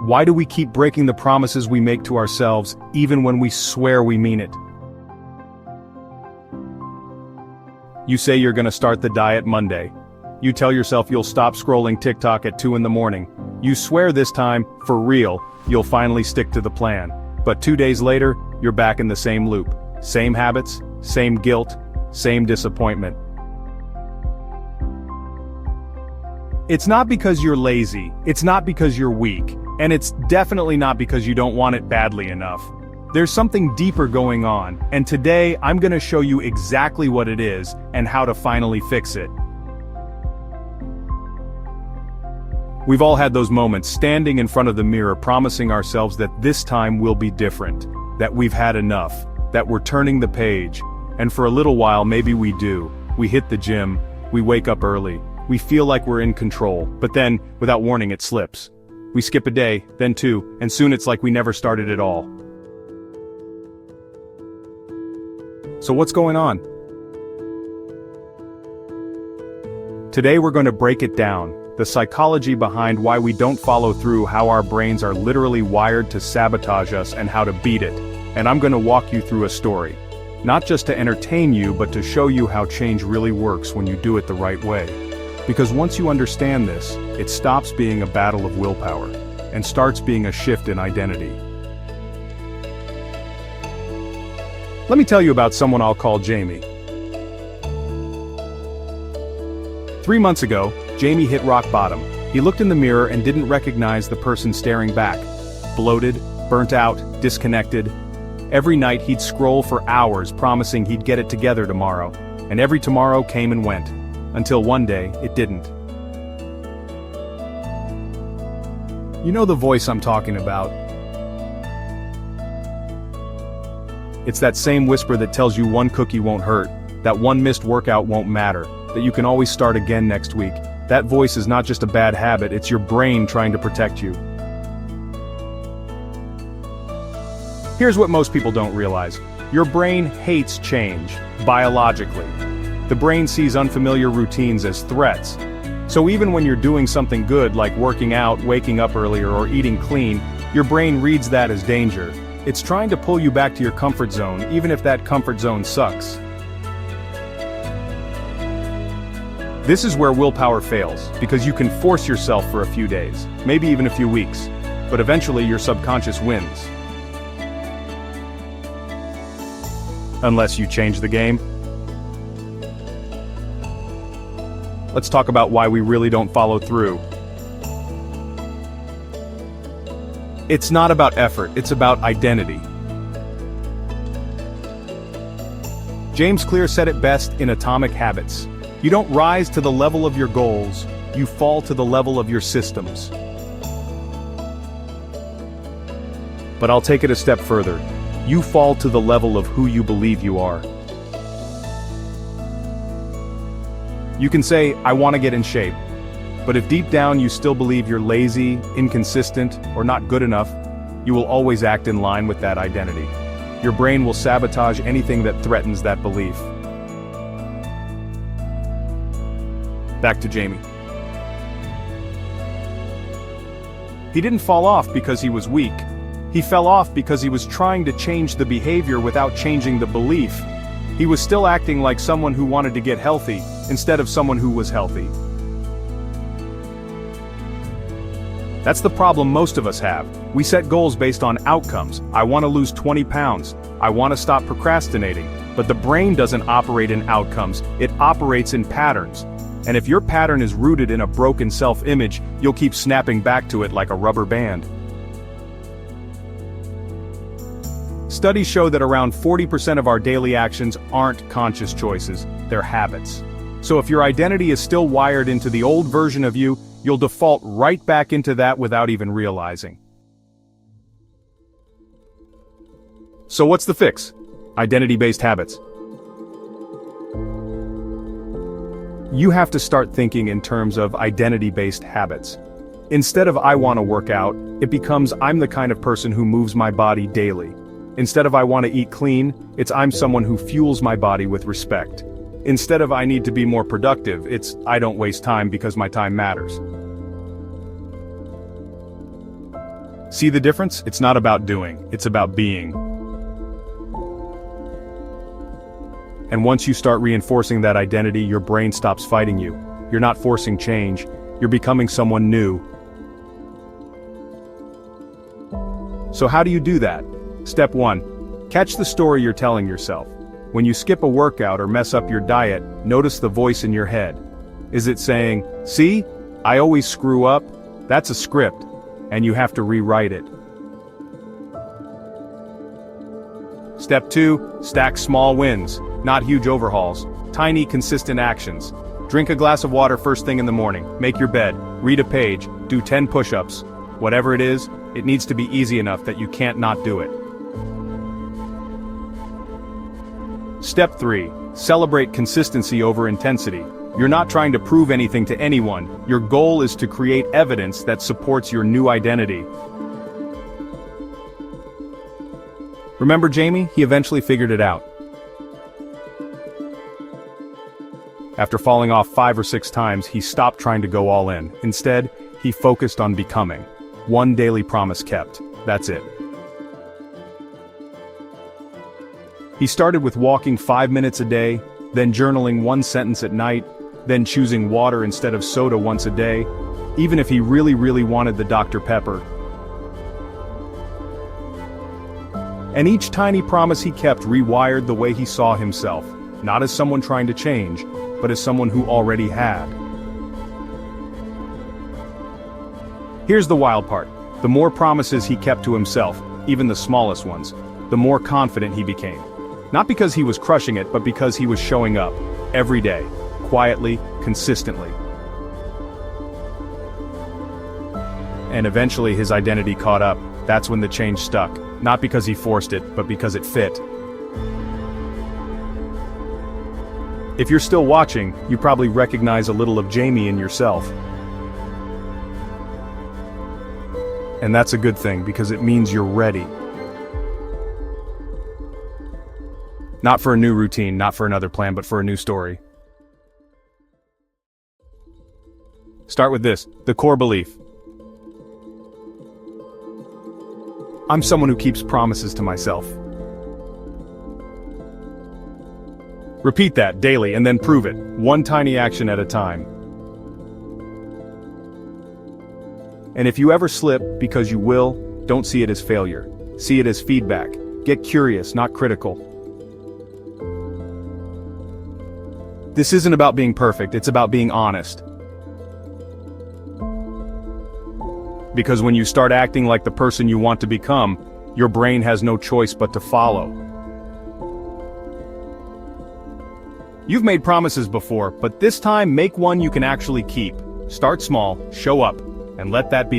Why do we keep breaking the promises we make to ourselves, even when we swear we mean it? You say you're gonna start the diet Monday. You tell yourself you'll stop scrolling TikTok at 2 in the morning. You swear this time, for real, you'll finally stick to the plan. But 2 days later, you're back in the same loop. Same habits, same guilt, same disappointment. It's not because you're lazy, it's not because you're weak, and it's definitely not because you don't want it badly enough. There's something deeper going on, and today I'm gonna show you exactly what it is and how to finally fix it. We've all had those moments standing in front of the mirror promising ourselves that this time will be different, that we've had enough, that we're turning the page, and for a little while maybe we do. We hit the gym, we wake up early, we feel like we're in control, but then, without warning, it slips. We skip a day, then 2, and soon it's like we never started at all. So what's going on? Today we're going to break it down. The psychology behind why we don't follow through, how our brains are literally wired to sabotage us, and how to beat it. And I'm going to walk you through a story. Not just to entertain you, but to show you how change really works when you do it the right way. Because once you understand this, it stops being a battle of willpower, and starts being a shift in identity. Let me tell you about someone I'll call Jamie. 3 months ago, Jamie hit rock bottom. He looked in the mirror and didn't recognize the person staring back. Bloated, burnt out, disconnected. Every night he'd scroll for hours promising he'd get it together tomorrow, and every tomorrow came and went. Until one day, it didn't. You know the voice I'm talking about. It's that same whisper that tells you one cookie won't hurt, that one missed workout won't matter, that you can always start again next week. That voice is not just a bad habit, it's your brain trying to protect you. Here's what most people don't realize. Your brain hates change, biologically. The brain sees unfamiliar routines as threats. So even when you're doing something good like working out, waking up earlier, or eating clean, your brain reads that as danger. It's trying to pull you back to your comfort zone, even if that comfort zone sucks. This is where willpower fails, because you can force yourself for a few days, maybe even a few weeks, but eventually your subconscious wins. Unless you change the game. Let's talk about why we really don't follow through. It's not about effort, it's about identity. James Clear said it best in Atomic Habits. You don't rise to the level of your goals, you fall to the level of your systems. But I'll take it a step further. You fall to the level of who you believe you are. You can say, I want to get in shape. But if deep down you still believe you're lazy, inconsistent, or not good enough, you will always act in line with that identity. Your brain will sabotage anything that threatens that belief. Back to Jamie. He didn't fall off because he was weak. He fell off because he was trying to change the behavior without changing the belief. He was still acting like someone who wanted to get healthy, instead of someone who was healthy. That's the problem most of us have. We set goals based on outcomes. I want to lose 20 pounds. I want to stop procrastinating. But the brain doesn't operate in outcomes, it operates in patterns. And if your pattern is rooted in a broken self-image, you'll keep snapping back to it like a rubber band. Studies show that around 40% of our daily actions aren't conscious choices, they're habits. So if your identity is still wired into the old version of you, you'll default right back into that without even realizing. So what's the fix? Identity-based habits. You have to start thinking in terms of identity-based habits. Instead of I want to work out, it becomes I'm the kind of person who moves my body daily. Instead of I want to eat clean, it's I'm someone who fuels my body with respect. Instead of I need to be more productive, it's I don't waste time because my time matters. See the difference? It's not about doing, it's about being. And once you start reinforcing that identity, your brain stops fighting you. You're not forcing change, you're becoming someone new. So how do you do that? Step 1. Catch the story you're telling yourself. When you skip a workout or mess up your diet, notice the voice in your head. Is it saying, "See? I always screw up"? That's a script, and you have to rewrite it. Step 2. Stack small wins, not huge overhauls. Tiny, consistent actions. Drink a glass of water first thing in the morning, make your bed, read a page, do 10 push-ups. Whatever it is, it needs to be easy enough that you can't not do it. Step 3. Celebrate consistency over intensity. You're not trying to prove anything to anyone, your goal is to create evidence that supports your new identity. Remember Jamie? He eventually figured it out. After falling off 5 or 6 times, he stopped trying to go all in. Instead, he focused on becoming. One daily promise kept. That's it. He started with walking 5 minutes a day, then journaling 1 sentence at night, then choosing water instead of soda once a day, even if he really wanted the Dr. Pepper. And each tiny promise he kept rewired the way he saw himself, not as someone trying to change, but as someone who already had. Here's the wild part. The more promises he kept to himself, even the smallest ones, the more confident he became. Not because he was crushing it, but because he was showing up, every day, quietly, consistently. And eventually his identity caught up. That's when the change stuck, not because he forced it, but because it fit. If you're still watching, you probably recognize a little of Jamie in yourself. And that's a good thing, because it means you're ready. Not for a new routine, not for another plan, but for a new story. Start with this, the core belief. I'm someone who keeps promises to myself. Repeat that daily and then prove it, one tiny action at a time. And if you ever slip, because you will, don't see it as failure. See it as feedback. Get curious, not critical. This isn't about being perfect, it's about being honest. Because when you start acting like the person you want to become, your brain has no choice but to follow. You've made promises before, but this time make one you can actually keep. Start small, show up, and let that be